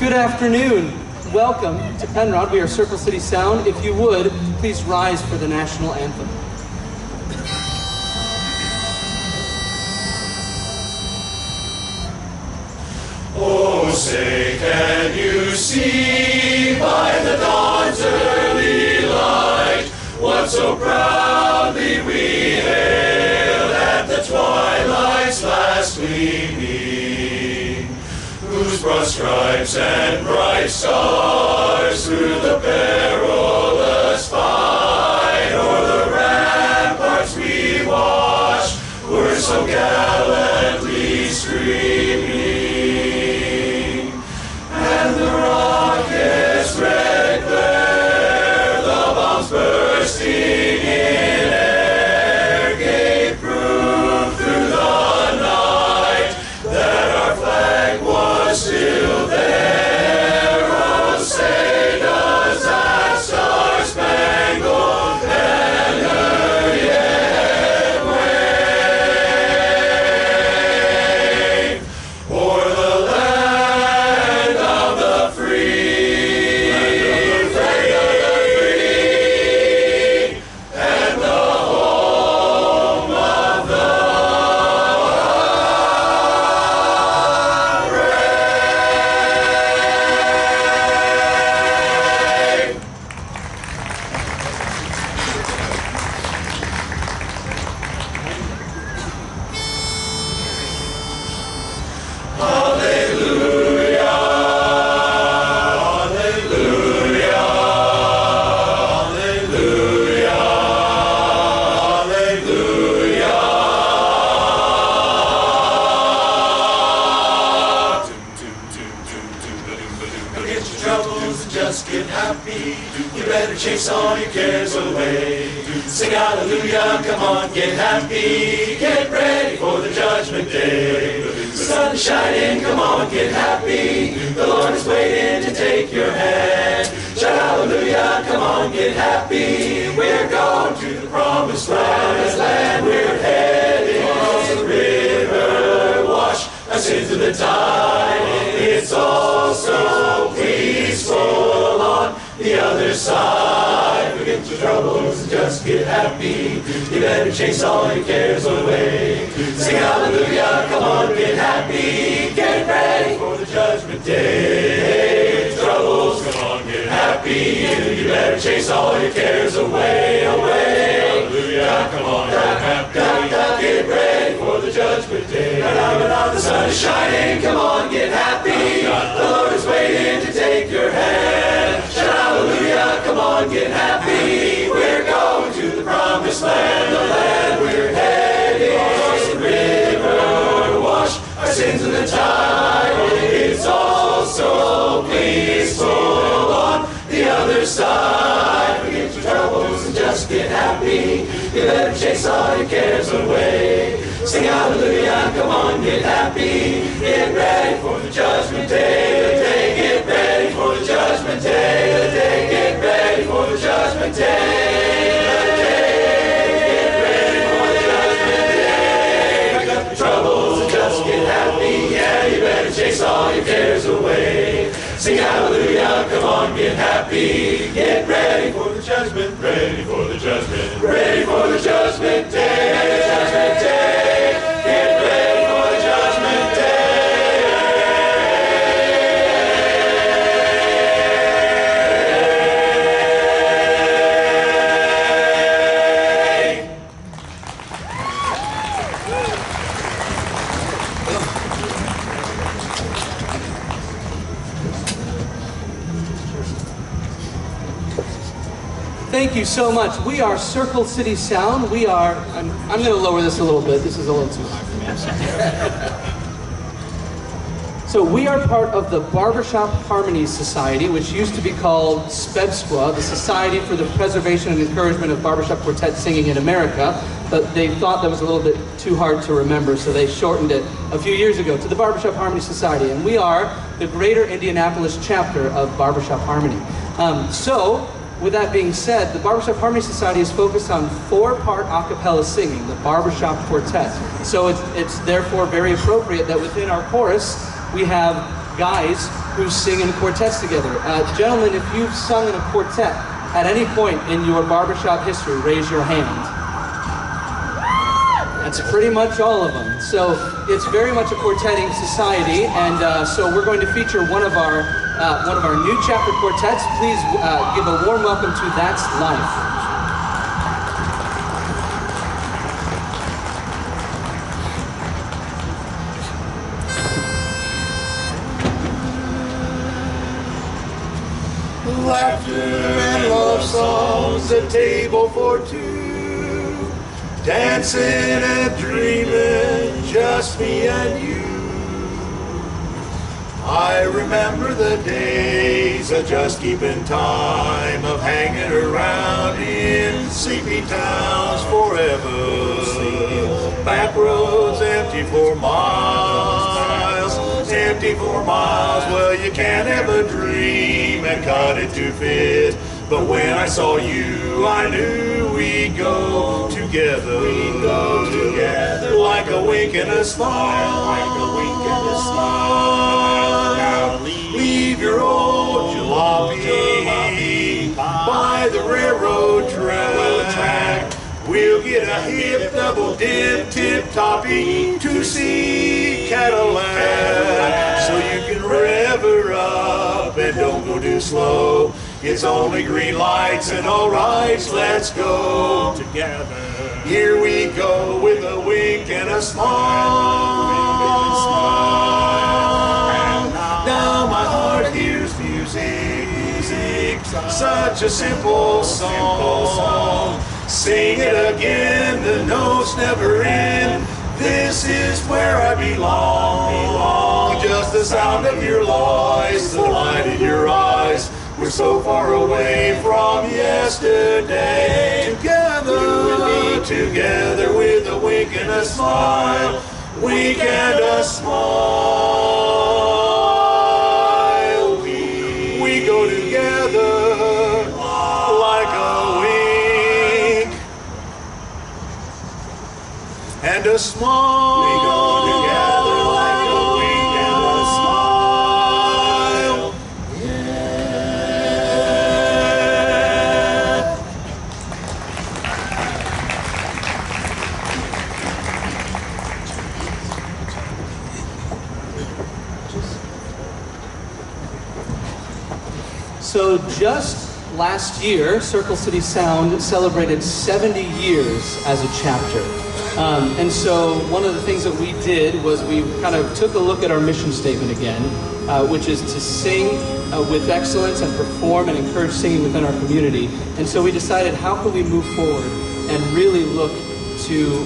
Good afternoon. Welcome to Penrod. We are Circle City Sound. If you would, please rise for the national anthem. Oh, say, can you see by the dawn's early light what so proudly we hailed at the twilight's last gleaming, whose broad stripes and bright stars through the perilous fight o'er the ramparts we watched were so gallantly streaming, and the rocket's red glare, the bombs bursting in air, gave proof through the night that our flag was still there. Oh, say does that star-spangled banner yet wave o'er the land of the free, and the home of the brave. Hallelujah, hallelujah, hallelujah, hallelujah. Forget your troubles and just get happy. You better chase all your cares away. Sing hallelujah, come on, get happy. Get ready for the judgment day. The sun is shining, come on, get happy. The Lord is waiting to take your hand. Shout hallelujah, come on, get happy. We're going to the promised land. We're heading to the river. Wash our sins to the tide. It's all so peaceful on the other side. Forget your troubles and just get happy. You better chase all your cares away. Sing hallelujah, come on, get happy. Get ready for the judgment day. Troubles, come on, get happy. You better chase all your cares away, away. Hallelujah, come on, get happy. Get ready for the judgment day. The sun is shining, come on, get happy. The Lord is waiting to take your hand. Shout hallelujah, come on, get happy. We're going to the promised land, the land we're heading. Across the river, wash our sins in the tide. It's all so peaceful on the other side. Forget your troubles and just get happy. You better chase all your cares away. Sing hallelujah, come on, get happy. Get ready for the judgment day. The day, get ready for the judgment day. The day, get ready for the judgment day. The day, get ready for the judgment day. Pick up your troubles and just get happy. Yeah, you better chase all your cares away. Sing hallelujah, come on, get happy. Get ready for the judgment, ready for the judgment, ready for the judgment day. The judgment day. Get ready for the judgment day. Thank you so much. We are Circle City Sound. We are, I'm going to lower this a little bit. This is a little too high for me. So we are part of the Barbershop Harmony Society, which used to be called SPEBSQUA, the Society for the Preservation and Encouragement of Barbershop Quartet Singing in America, but they thought that was a little bit too hard to remember, so they shortened it a few years ago to the Barbershop Harmony Society, and we are the greater Indianapolis chapter of Barbershop Harmony. With that being said, the Barbershop Harmony Society is focused on 4-part a cappella singing, the Barbershop Quartet. So it's therefore very appropriate that within our chorus, we have guys who sing in quartets together. Gentlemen, if you've sung in a quartet at any point in your barbershop history, raise your hand. That's pretty much all of them. So it's very much a quartetting society, and so we're going to feature one of our new chapter quartets. Please give a warm welcome to That's Life. Laughter and love songs, a table for two, dancing and dreaming, just me and you. I remember the days of just keeping time, of hanging around in sleepy towns forever. Back roads empty for miles, empty for miles. Well, you can't have a dream and cut it to fit. But when I saw you, I knew we'd go together. We'd go together like a wink and a smile, like a wink and a smile. Now leave your old jalopy by the railroad track. We'll get a hip double dip tip-toppy to-seat Cadillac, so you can rev her up and don't go too slow. It's only green lights and all rights, let's go together. Here we go with a wink and a smile. Now my heart hears music, such a simple song. Sing it again, the notes never end. This is where I belong. Just the sound of your voice, the light in your eyes. We're so far away from yesterday. Together, you and me together with a wink and a smile. Wink and a smile. We go together like a wink and a smile. We go together like a wink and a smile. Yeah. So just last year, Circle City Sound celebrated 70 years as a chapter. And so one of the things that we did was we kind of took a look at our mission statement again, which is to sing with excellence and perform and encourage singing within our community. And so we decided, how can we move forward and really look to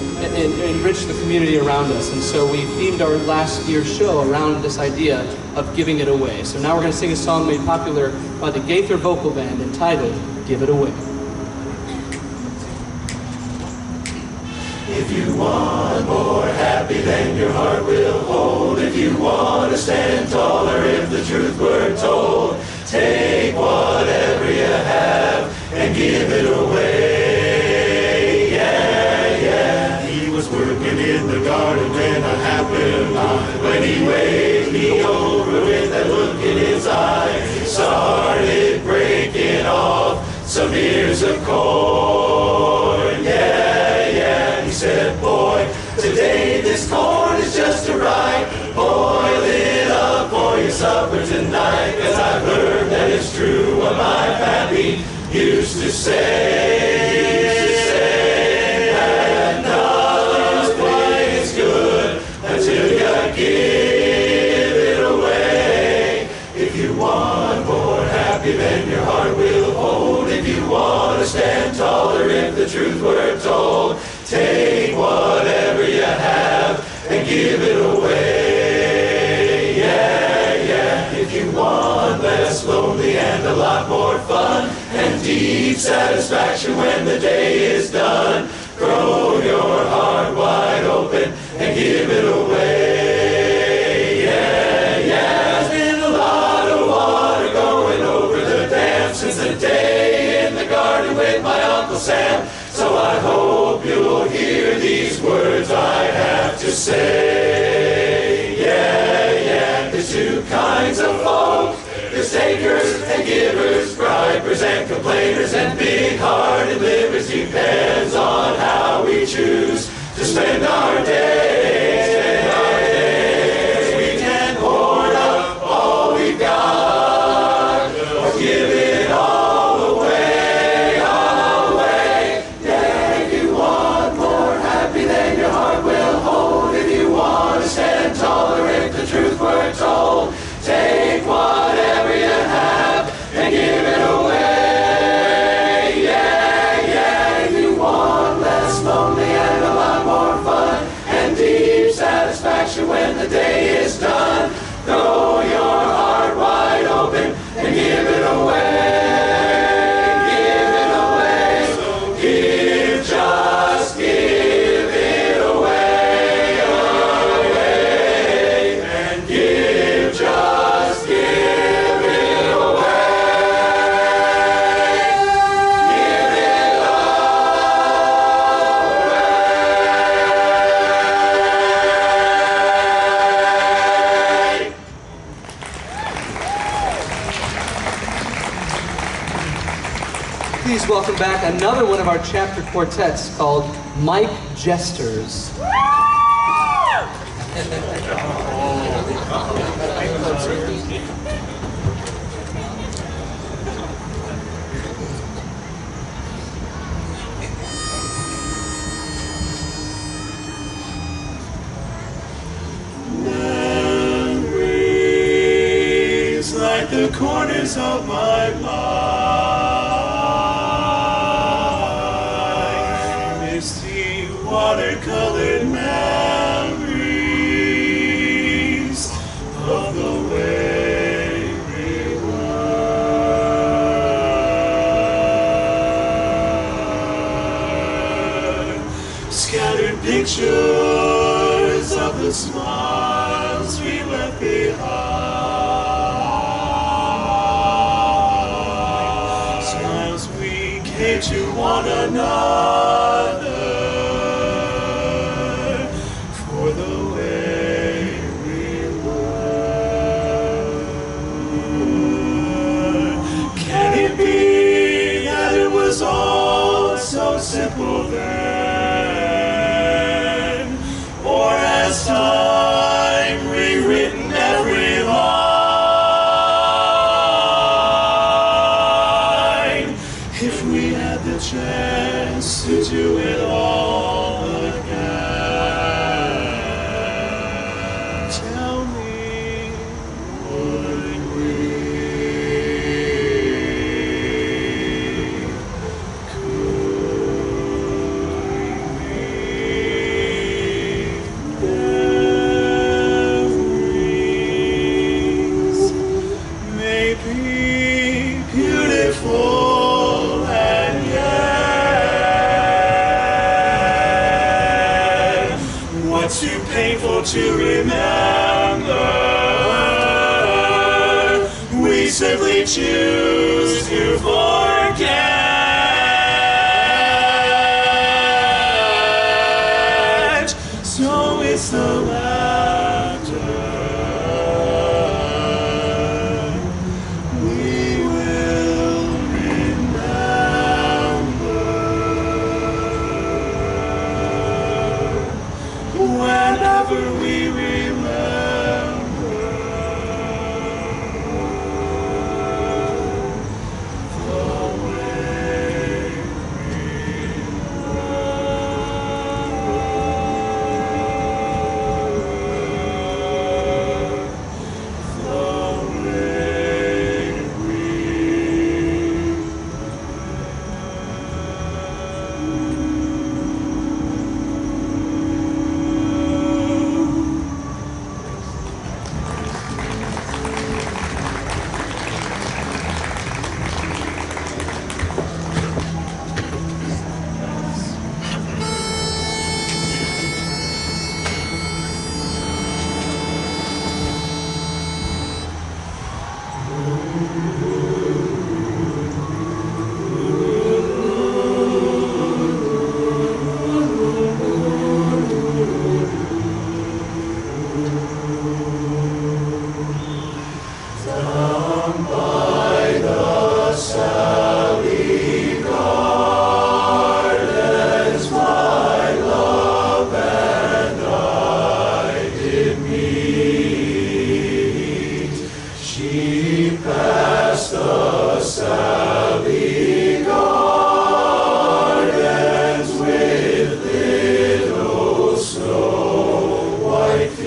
enrich the community around us? And so we themed our last year's show around this idea of giving it away. So now we're going to sing a song made popular by the Gaither Vocal Band entitled Give It Away. If you want more happy than your heart will hold, if you want to stand taller, if the truth were told, take whatever you have and give it away. Yeah, yeah. He was working in the garden when I happened on, when he waved me over with that look in his eye, started breaking off some ears of corn. Yeah, yeah. He said, boy, today this corn is just right. Boil it up for your supper tonight, 'cause I've heard that it's true what my pappy used to say. And nothing is good until you give it away. If you want more happy than your heart will hold, if you want to stand taller, if the truth were told, take whatever you have and give it away. Yeah. less lonely and a lot more fun, and deep satisfaction when the day is done. Throw your heart wide open and give it away. Yeah, yeah. There's been a lot of water going over the dam since the day in the garden with my Uncle Sam. So I hope you'll hear these words I have to say. Yeah, yeah. There's two kinds of folk. There's takers and givers, gripers and complainers, and big-hearted livers. Depends on how we choose to spend our days. We can hoard up all we've got, or give it all away, all away. Yeah, if you want more happy than your heart will hold, if you want to stand taller if the truth were told, take whatever you have and give it away. Yeah, yeah. If you want less lonely and a lot more fun, and deep satisfaction when the day is done, throw your heart wide open and give it away. Give it away. So give, just give it away, away, and give, just give it away. Give it away. Please welcome back another one of our chapter quartets called Mike Jesters. Memories like the corners of my mind, misty watercolored memories of the way we were. Scattered pictures of the smiles we left behind, smiles we gave to one another for the way we were. Can it be that it was all so simple then, or has time rewritten every line? If we had the chance to do it all again, tell me, would we? Memories may be beautiful and yet what's too painful to remember, we simply choose to forget. So it's the laughter we will remember whenever we remember. valley gardens with little snow white feet.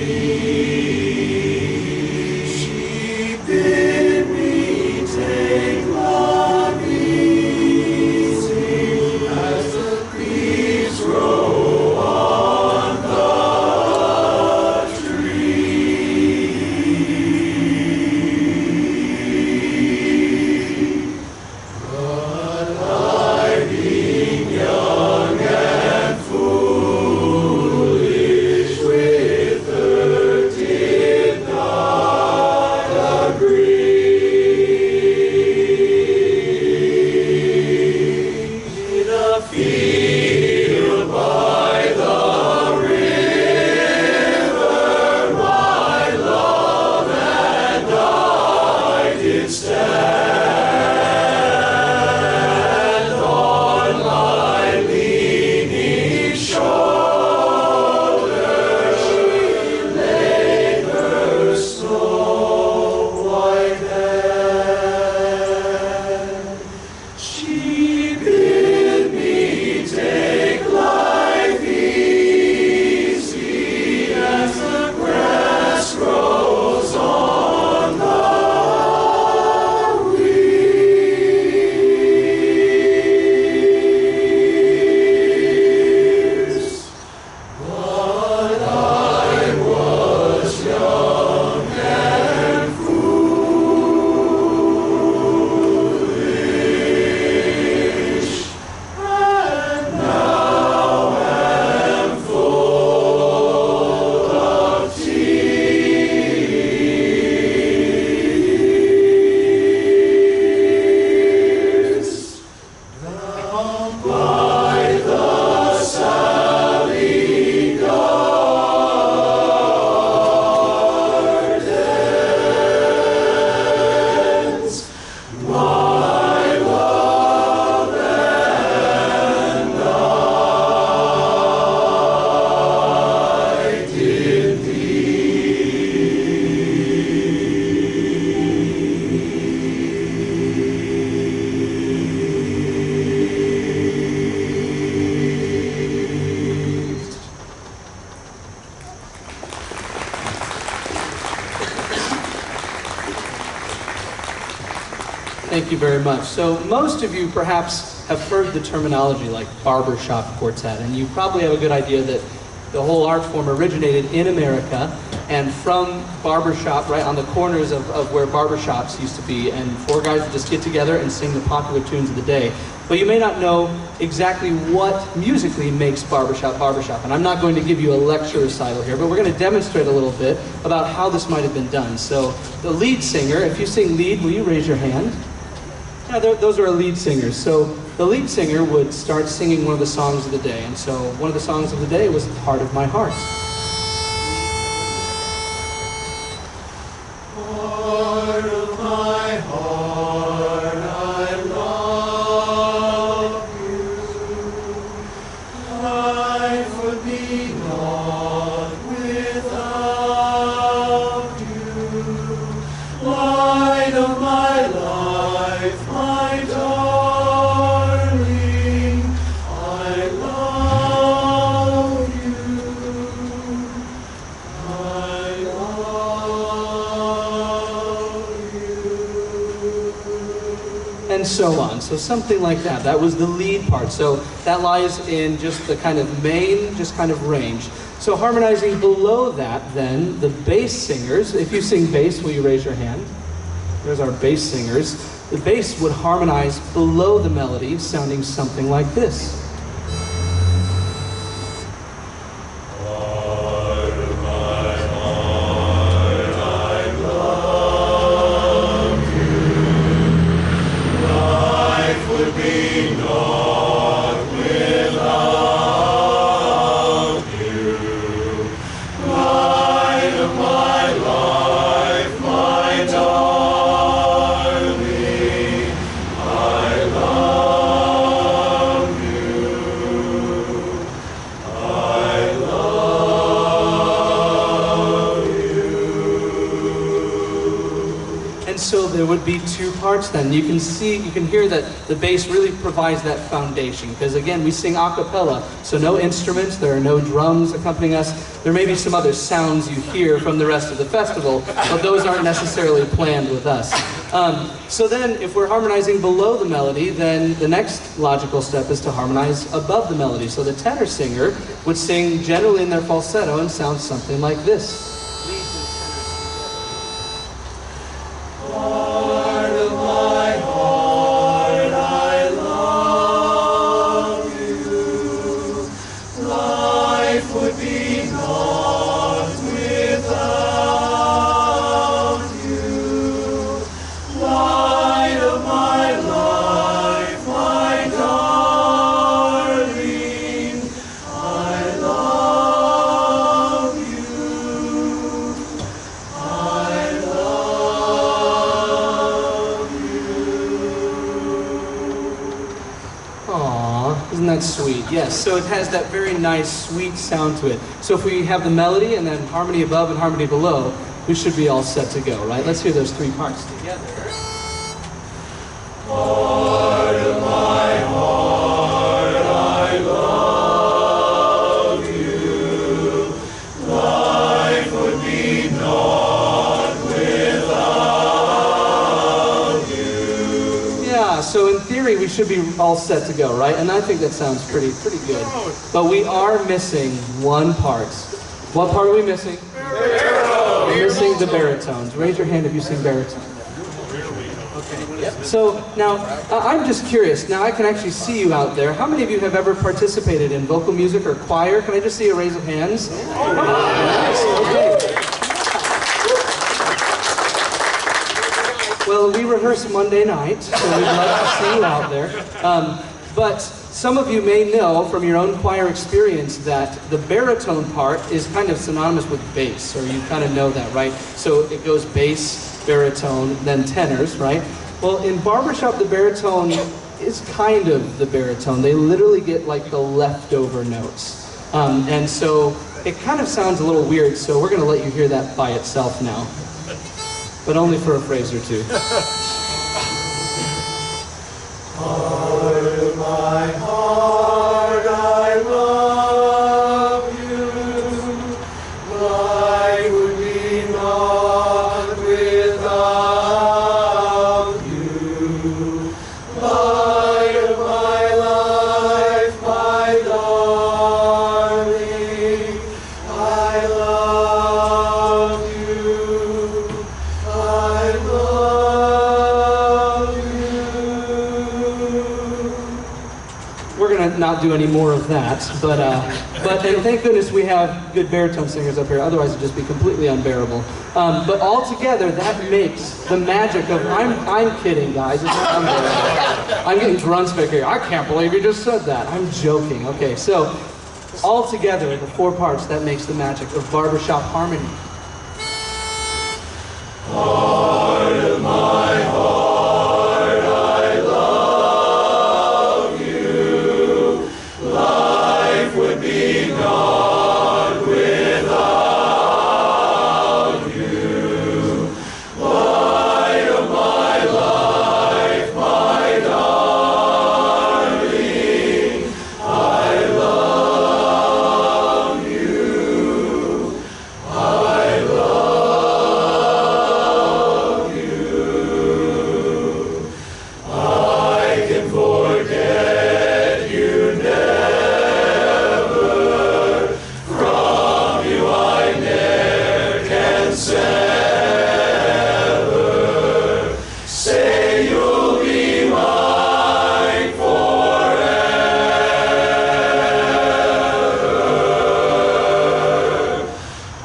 She bid me take love easy as the leaves grow on the tree. But I, being young and foolish with her, did not agree. In a field by the river, my love and I did stand on my leaning shoulder. She laid her snow white hand. She bid me take life easy as the grass grows on the weirs. But I was young and foolish, and now am full of tears. Down by the Sally Gardens, my love and I did Thank you very much. So most of you perhaps have heard the terminology like barbershop quartet, and you probably have a good idea that the whole art form originated in America and from barbershop, right on the corners of where barbershops used to be, and four guys would just get together and sing the popular tunes of the day. But you may not know exactly what musically makes barbershop barbershop, and I'm not going to give you a lecture recital here, but we're going to demonstrate a little bit about how this might have been done. So the lead singer, if you sing lead, will you raise your hand? Yeah, those are our lead singers. So the lead singer would start singing one of the songs of the day, and so one of the songs of the day was Heart of My Heart. Heart of my heart, I love you. Life would be naught without you. Light of my life, my darling, I love you. I love you. And so on. So something like that. That was the lead part. So that lies in just the kind of main, just kind of range. So harmonizing below that, then, the bass singers, if you sing bass, will you raise your hand? There's our bass singers. The bass would harmonize below the melody, sounding something like this. Heart of my heart, I love you. Life would be naught without you. Light of my life, my darling, I love you. would be two parts then. You can hear that the bass really provides that foundation, because again, we sing a cappella, so no instruments, there are no drums accompanying us. There may be some other sounds you hear from the rest of the festival, but those aren't necessarily planned with us. So then, if we're harmonizing below the melody, then the next logical step is to harmonize above the melody. So the tenor singer would sing generally in their falsetto and sound something like this. Heart of my heart, I love you. Life would be naught without you. Light of my life, my darling, I love you. I love you. Aww, isn't that sweet? Yes, so it has that very nice, sweet sound to it. So if we have the melody and then harmony above and harmony below, we should be all set to go, right? Let's hear those three parts together. Heart of my heart, I love you. Life would be naught without you. Yeah, so in theory, we should be all set to go, right? And I think that sounds pretty good. But we are missing one part. What part are we missing? We're missing the baritones. Raise your hand if you sing baritone. Okay. Yep. So now, I'm just curious. Now I can actually see you out there. How many of you have ever participated in vocal music or choir? Can I just see a raise of hands? Nice. Okay. Well, we rehearse Monday night, so we'd love to see you out there. But some of you may know from your own choir experience that the baritone part is kind of synonymous with bass, or you kind of know that, right? So it goes bass, baritone, then tenors, right? Well, in barbershop, the baritone is kind of the baritone. They literally get like the leftover notes. And so it kind of sounds a little weird, so we're going to let you hear that by itself now. But only for a phrase or two. Heart of my heart, I love you. Life would be naught without you. Light of my life, my darling, I love you. I love you. We're gonna not do any more of that, but and thank goodness we have good baritone singers up here. Otherwise, it'd just be completely unbearable. But all together, that makes the magic of I'm kidding, guys. It's not unbearable. I'm getting grunts back here. I can't believe you just said that. I'm joking. Okay, so all together, the four parts, that makes the magic of barbershop harmony. Heart of my heart, I love you. Life would be naught without you. Light of my life, my darling, I love you. I love you. I can forget you never. From you I ne'er can sever. Say you'll be mine forever.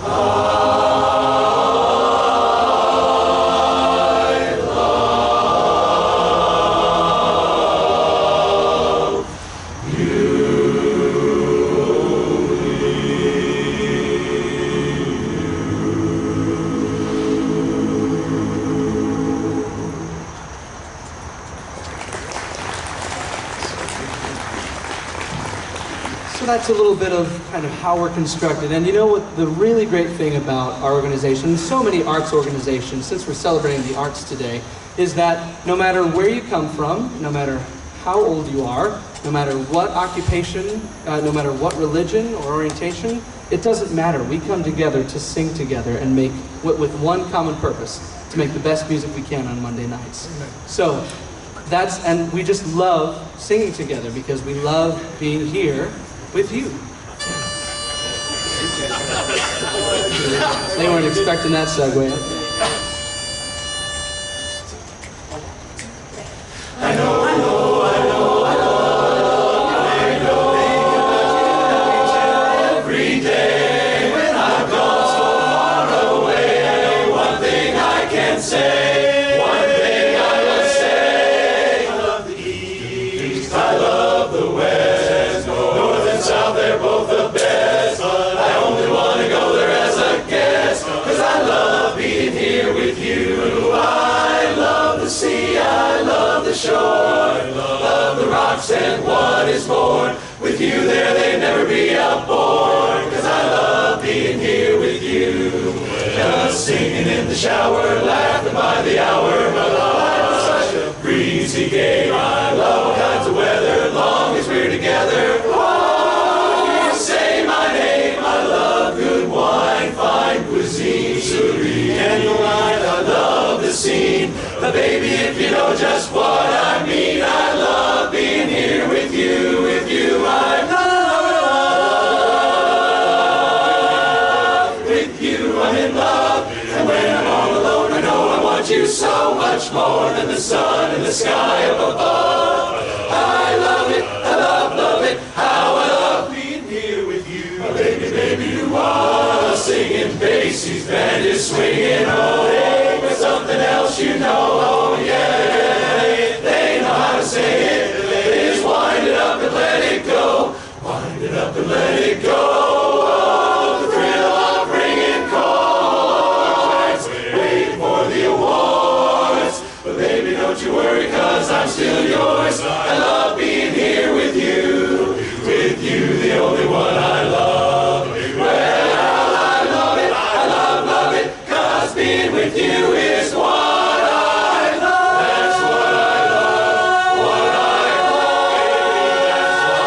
I love So that's a little bit of kind of how we're constructed. And you know what the really great thing about our organization, and so many arts organizations, since we're celebrating the arts today, is that no matter where you come from, no matter how old you are, no matter what occupation, no matter what religion or orientation, it doesn't matter. We come together to sing together and make, with one common purpose, to make the best music we can on Monday nights. So and we just love singing together because we love being here with you. They weren't expecting that segue. I know every day when I've gone so far away. One thing I can say, one thing I must say. I love the East, I love the West, North and South, they're both the best. I only want to go there as a guest, 'cause I love being here with you. I love the sea, I love the shore, love the rocks and what is more. With you there they'd never be outborn, 'cause I love being here with you. Just singing in the shower, laughing by the hour. My life is such a breezy game. I love all kinds of weather, long as we're together. Oh, you say my name. I love good wine, fine cuisine, serene candlelight. I love the scene. But baby, if you know just what I mean, I love being here with you, with you. I'm with you, I'm in love. And when I'm all alone, I know I want you so much more than the sun and the sky up above. I love it, I love it, how I love being here with you. Oh, baby, baby, you are singing, Basie's band is swinging. Oh, hey, with something else you know. Oh, yeah, they know how to say it. They just wind it up and let it go. Wind it up and let it go. Oh, the thrill of ringing chords, waiting for the awards. But baby, don't you worry, 'cause I'm still yours. I love being here with you, the only one I love. Well, I love it, I love it, 'cause being with you is what I love. That's what I love, what I love, baby, that's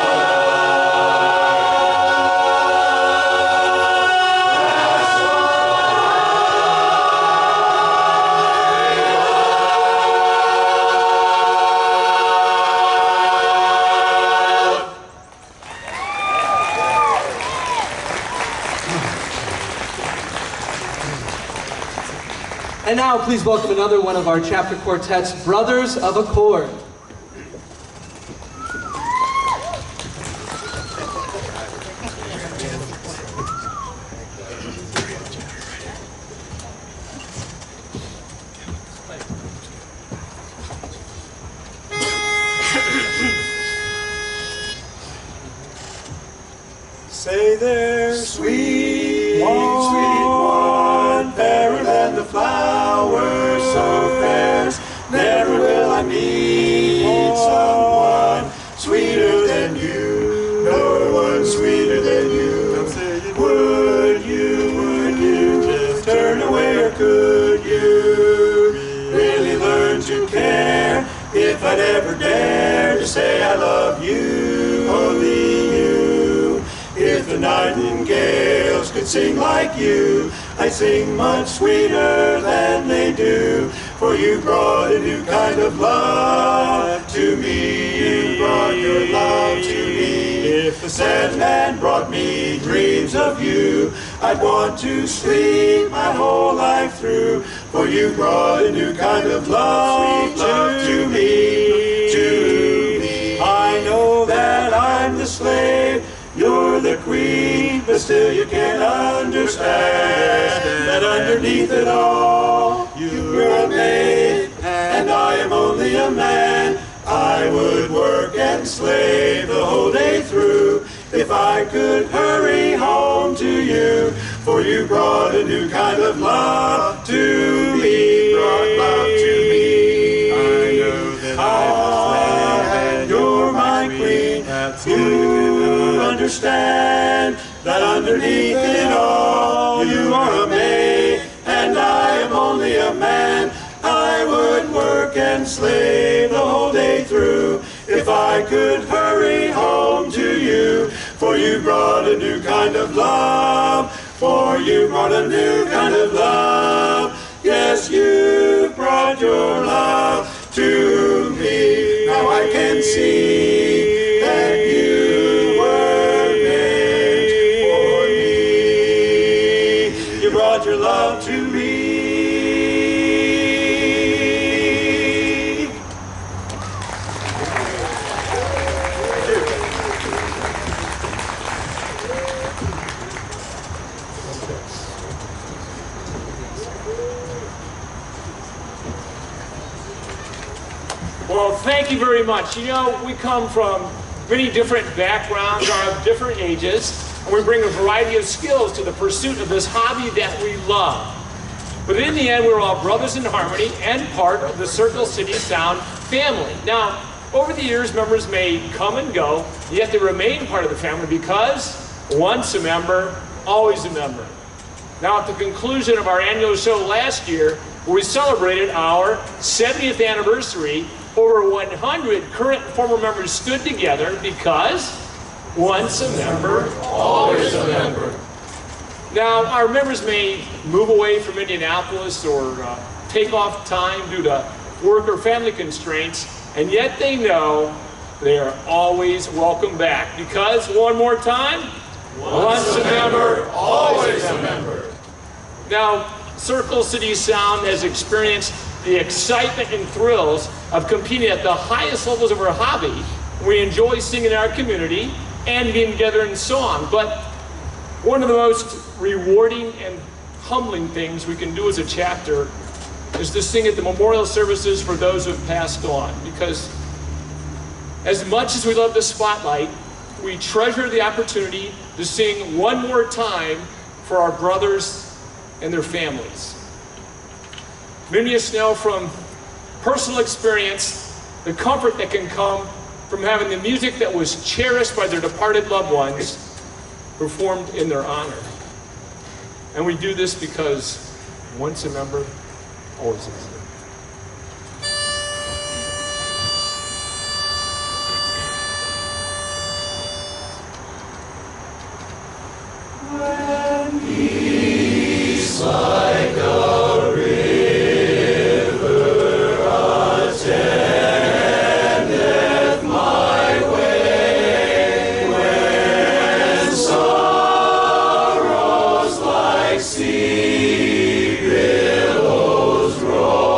And now, please welcome another one of our chapter quartets, Brothers of Accord. Say there, sweet, sweet one, fairer than the flowers so fair. Never will I meet someone sweeter than you, no one sweeter than you. Would you just turn away, or could you really learn to care? If I'd ever dare to say I love you, only you. If the nightingales could sing like you, I'd sing much sweeter than they do. For you brought a new kind of love to me. You brought your love to me. If the Sandman brought me dreams of you, I'd want to sleep my whole life through. For you brought a new kind of love, sweet love to me, to me. I know that I'm the slave, you're the queen, but still you can't understand that underneath it all, you're a maid, and I am only a man. I would work and slave the whole day through if I could hurry home to you. For you brought a new kind of love to me, brought love to me. I know that I'm a slave, and you're my queen. You understand that underneath it all, you are a maid, and I am only a man. I I would work and slave the whole day through if I could hurry home to you. For you brought a new kind of love. For you brought a new kind of love. Yes, you brought your love to me. Now I can see that you were made for me. You brought your love to me. Well, thank you very much. You know, we come from many different backgrounds, are of different ages, and we bring a variety of skills to the pursuit of this hobby that we love. But in the end, we're all brothers in harmony and part of the Circle City Sound family. Now, over the years, members may come and go, yet they remain part of the family because once a member, always a member. Now, at the conclusion of our annual show last year, where we celebrated our 70th anniversary, over 100 current and former members stood together because once a member, always a member. Now, our members may move away from Indianapolis or take off time due to work or family constraints, and yet they know they are always welcome back because, one more time, once a member, always a member. Now, Circle City Sound has experienced the excitement and thrills of competing at the highest levels of our hobby. We enjoy singing in our community and being together in song, but one of the most rewarding and humbling things we can do as a chapter is to sing at the memorial services for those who have passed on, because as much as we love the spotlight, we treasure the opportunity to sing one more time for our brothers and their families. Many of us know from personal experience the comfort that can come from having the music that was cherished by their departed loved ones performed in their honor. And we do this because once a member, always a member. When peace like a river attendeth my way, when sorrows like sea billows roll,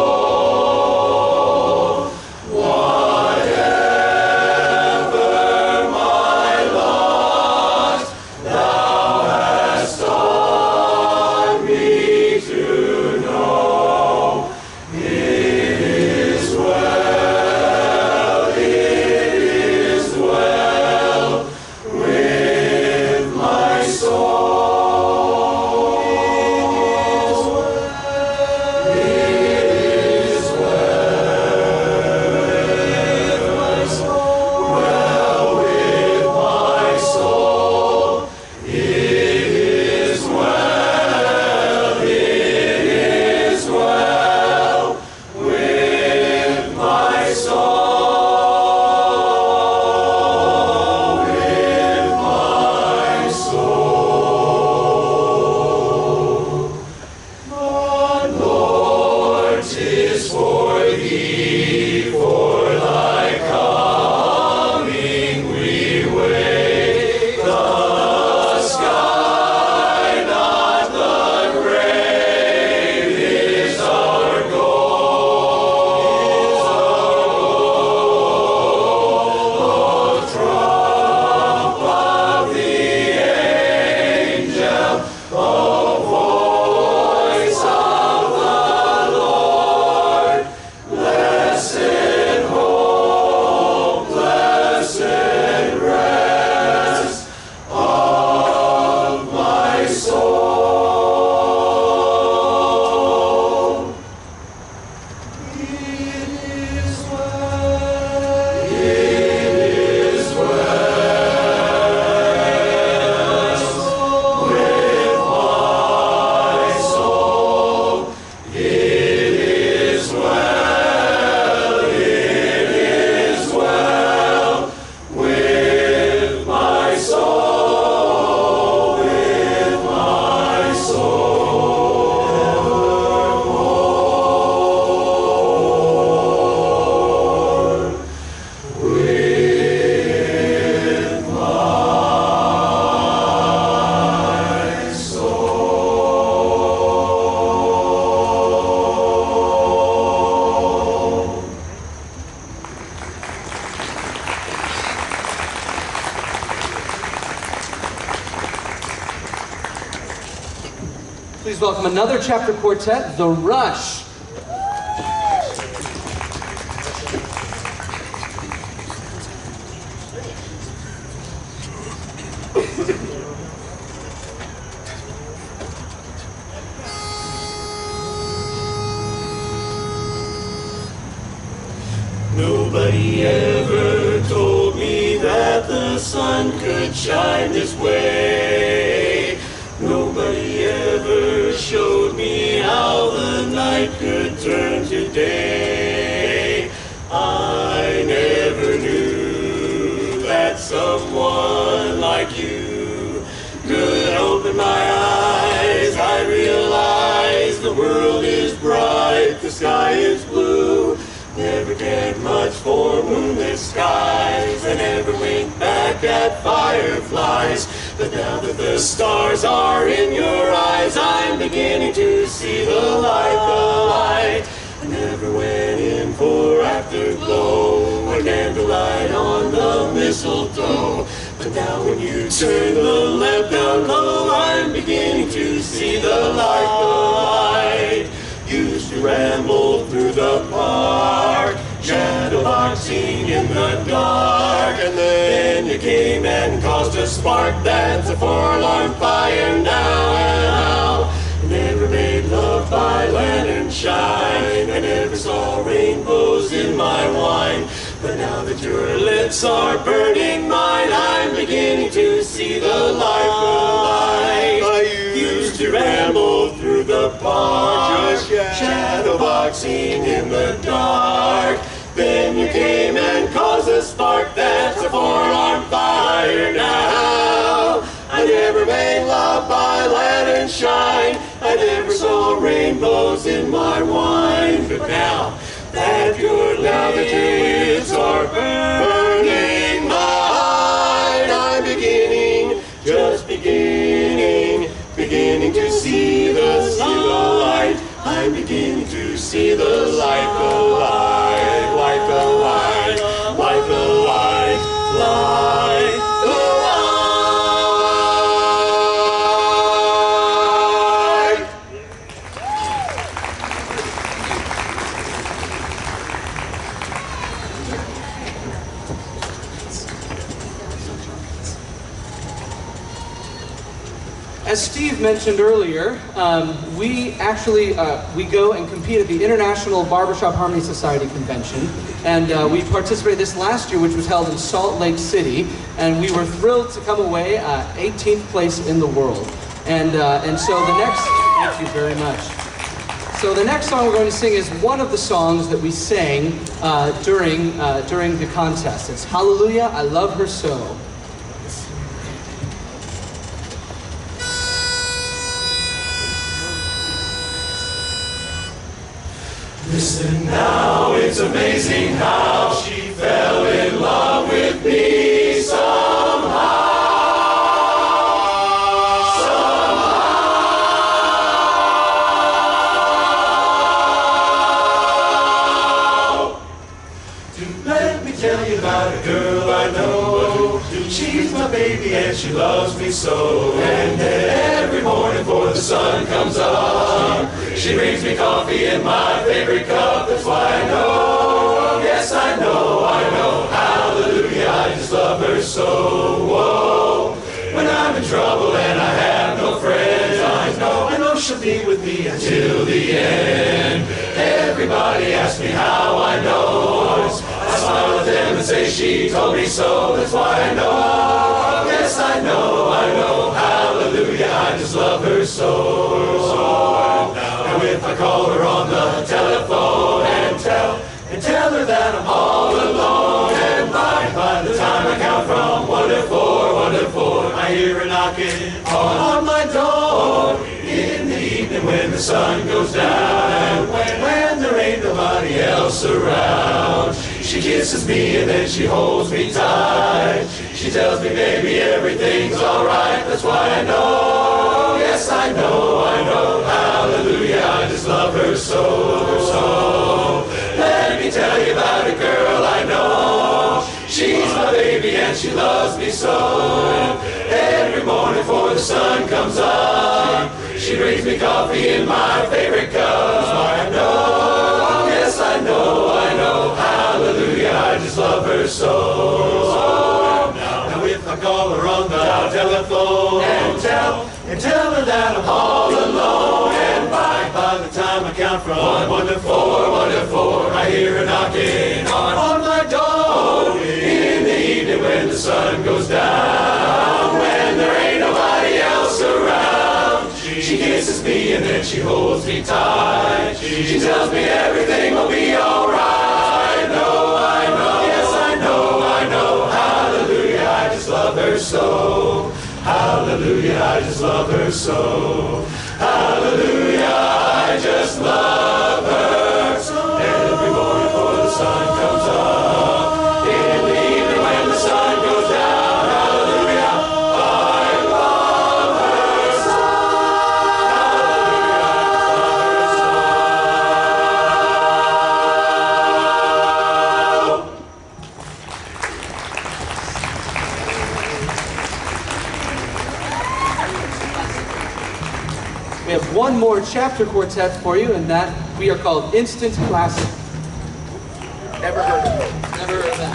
please welcome another chapter quartet, The Rush. Nobody ever told me that the sun could shine this way. Nobody ever showed me how the night could turn to day. I never knew that someone like you could open my eyes. I realized the world is bright, the sky is blue. Never cared much for moonlit skies. I never winked back at fireflies. But now that the stars are in your eyes, I'm beginning to see the light, I never went in for afterglow or candlelight on the mistletoe. But now when you turn the lamp down low, I'm beginning to see the light. Used to ramble through the park, shadowboxing in the dark, and then you came and caused a spark. That's a forlorn fire now. I never made love by lantern shine. I never saw rainbows in my wine. But now that your lips are burning mine, I'm beginning to see the light. I used to ramble through the park, shadowboxing in the dark. Then you came and caused a spark. That's a forlorn fire now. I never made love by lantern shine. I never saw rainbows in my wine. But now that your lips are burning mine, I'm beginning, just beginning to see the light. I'm beginning to see the light, the light, light, the light, light, the light, light, the light. As Steve mentioned earlier, we actually we go and compete at the International Barbershop Harmony Society Convention, and we participated this last year, which was held in Salt Lake City, and we were thrilled to come away 18th place in the world. And so the next, thank you very much. So the next song we're going to sing is one of the songs that we sang during the contest. It's Hallelujah, I Love Her So. Listen now, it's amazing how she fell in love with me somehow. Let me tell you about a girl I know. She's my baby and she loves me so. And every morning before the sun comes up, she brings me coffee in my favorite cup. That's why I know, yes I know, hallelujah, I just love her so. Whoa. When I'm in trouble and I have no friends, I know she'll be with me until the end. Everybody asks me how I know. I smile at them and say she told me so. That's why I know, yes I know, hallelujah, I just love her so. Now if I call her on the telephone and tell her that I'm all alone, and by the time I count from 1 to 4, I hear her knocking on my door. In the evening when the sun goes down, and when there ain't nobody else around, she kisses me and then she holds me tight. She tells me, baby, everything's alright. That's why I know, yes I know, hallelujah, I just love her so. Let me tell you about a girl I know. She's my baby and she loves me so. Every morning before the sun comes up, she brings me coffee in my favorite cup. That's why I know, yes I know, hallelujah, I just love her so. Now if I call her on the telephone and tell her that I'm all alone, and by the time I count from one to four, I hear her knocking on my door. In the evening when the sun goes down, when there ain't nobody else around, she kisses me and then she holds me tight. She tells me everything will be alright. I know, yes I know, hallelujah, I just love her so. Hallelujah, I just love her so. Hallelujah, I just love her so. Every morning before the sun comes up, in the evening when the sun goes down, hallelujah, I love her so. We have one more chapter quartet for you, and that we are called Instant Classic. Never heard of it. Never heard of that.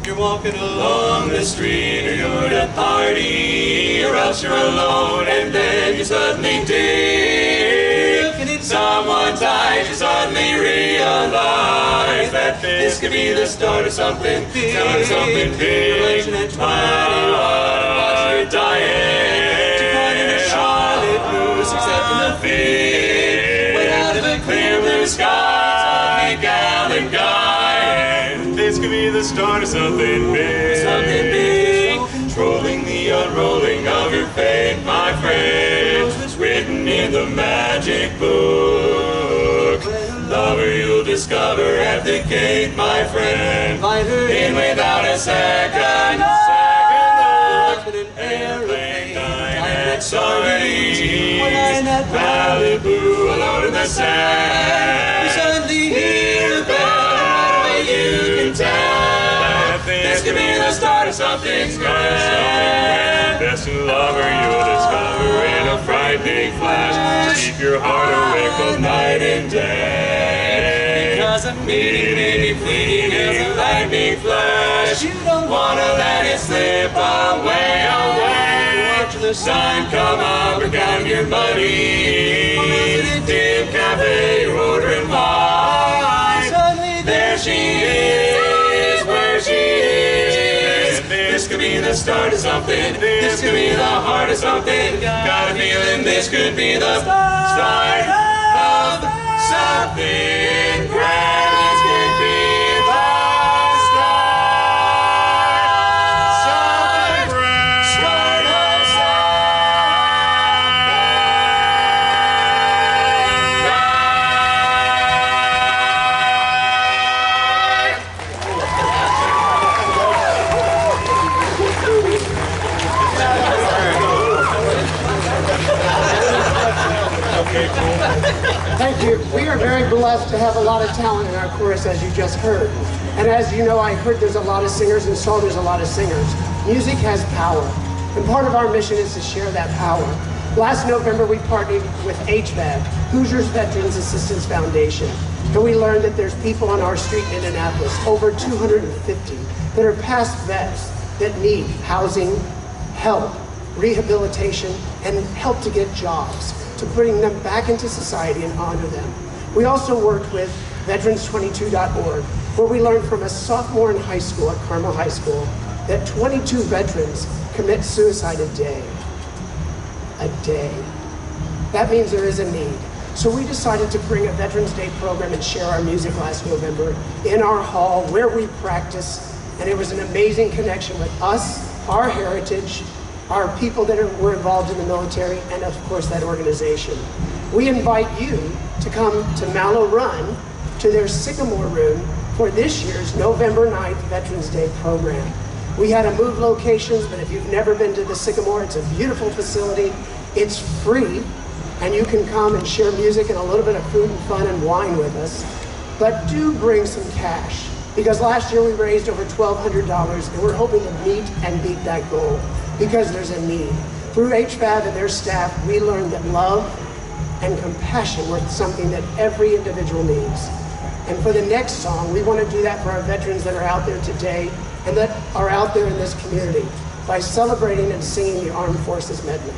You're walking along the street, or you're at a party, or else you're alone, and then you suddenly dig. Someone's eyes, you suddenly realize that this could be the start of something big. My diet to find in a Charlotte blue, except in the field, way out of a clear blue sky, a gallant guy. And this could be the start of something big, controlling the unrolling of your fate, my friend, written in the magic book. Lover you'll discover at the gate, my friend, in without a second look. An airplane, dine at Sunny, Malibu, alone in the sand. You suddenly hear a bell, right away you can tell this could be the start of something grand. Best to lover you'll discover in a frightening flash. Keep your heart awake both night and day. Because a meeting may be fleeting as a lightning flash. You don't wanna let it slip away. Watch the sun come up and count your money. Dim cafe, you're ordering wine. Suddenly there she is, where she is. This could be the start of something. This could be the heart of something. Got a feeling this could be the start of something grand. This could be the start. Something grand. Start of Thank you. We are very blessed to have a lot of talent in our chorus, as you just heard. And as you know, I heard there's a lot of singers and saw there's a lot of singers. Music has power, and part of our mission is to share that power. Last November, we partnered with HVAD, Hoosiers Veterans Assistance Foundation, and we learned that there's people on our street in Indianapolis, over 250, that are past vets that need housing, help, rehabilitation, and help to get jobs, to bring them back into society and honor them. We also worked with Veterans22.org, where we learned from a sophomore in high school at Carmel High School that 22 veterans commit suicide a day. A day. That means there is a need. So we decided to bring a Veterans Day program and share our music last November in our hall where we practice, and it was an amazing connection with us, our heritage, our people that were involved in the military, and of course that organization. We invite you to come to Mallow Run to their Sycamore Room for this year's November 9th Veterans Day program. We had to move locations, but if you've never been to the Sycamore, it's a beautiful facility. It's free, and you can come and share music and a little bit of food and fun and wine with us. But do bring some cash, because last year we raised over $1,200, and we're hoping to meet and beat that goal, because there's a need. Through HFAB and their staff, we learned that love and compassion were something that every individual needs. And for the next song, we want to do that for our veterans that are out there today and that are out there in this community by celebrating and singing the Armed Forces Medley.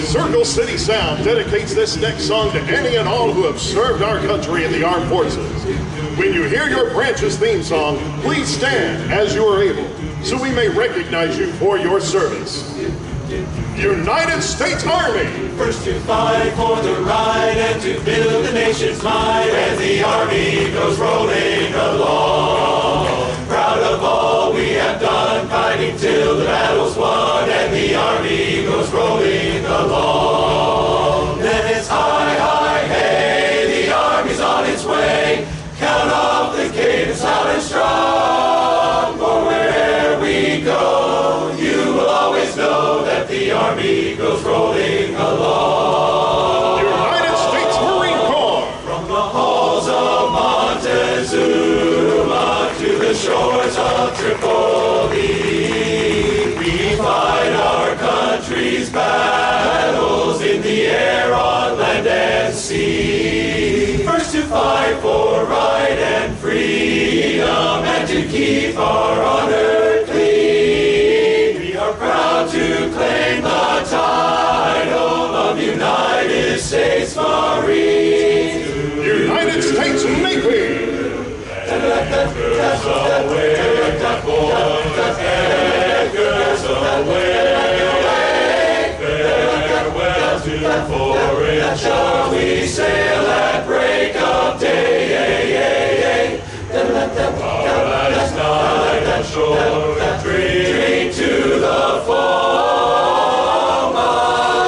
Circle City Sound dedicates this next song to any and all who have served our country in the armed forces. When you hear your branch's theme song, please stand as you are able, so we may recognize you for your service. United States Army! First to fight for the right and to build the nation's might, and the Army goes rolling along. Proud of all we have done, fighting till the battle's won, and the Army goes rolling along. Then it's hi, hi, hey, the Army's on its way. Count off the cadence loud and strong, for wherever we go, you will always know that the Army goes rolling along. United States Marine Corps! From the halls of Montezuma to the shores of Tripoli, we fight our country's battles in the air, on land and sea. First to fight for right and freedom, and to keep our honor clean. We are proud to claim the title of United States Marines. United States Navy! Edgar's away, Edgar's away. Farewell to foreign shore, we sail at break of day. Last night at shore, drink to the foam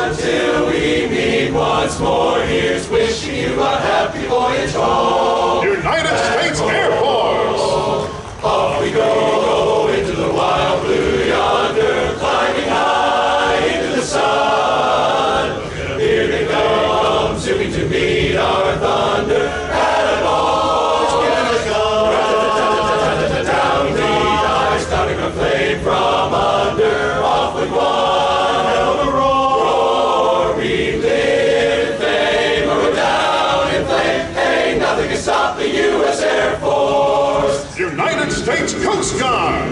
until we meet once more. Here's wishing you a happy voyage home. United States Air Force! Off we go into the wild blue yonder, climbing high into the sun. Here they come, zooming to meet our thunder. At all, down we dive, starting a flame from under. Off with one hell of a roar. We live in fame, or we're down in flame. Hey, nothing can stop the U.S. Air Force. United States Coast Guard!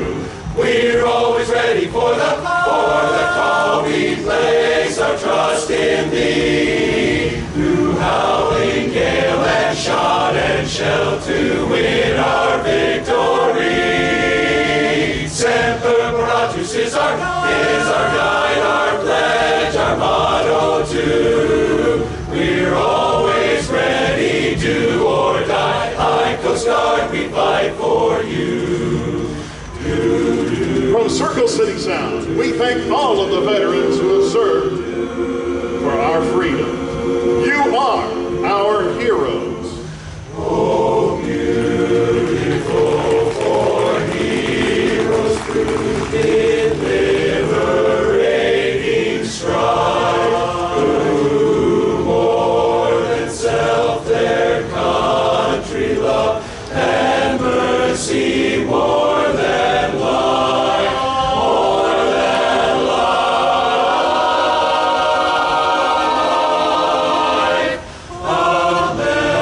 We're always ready for the call. We place our trust in Thee. Through howling gale and shot and shell to win our victory. Semper Paratus is our guide, our pledge, our motto too. We're always ready, do or die. High Coast Guard, we fight for you. From Circle City Sound, we thank all of the veterans who have served for our freedom. You are our heroes. Oh, beautiful for heroes proved in liberating strife, who more than self their country love and mercy more than life, more than life. Amen.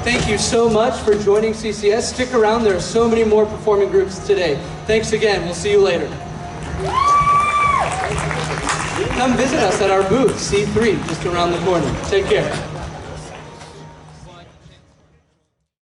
Thank you so much for joining CCS. Stick around, there are so many more performing groups today. Thanks again, we'll see you later. Come visit us at our booth, C3, just around the corner. Take care.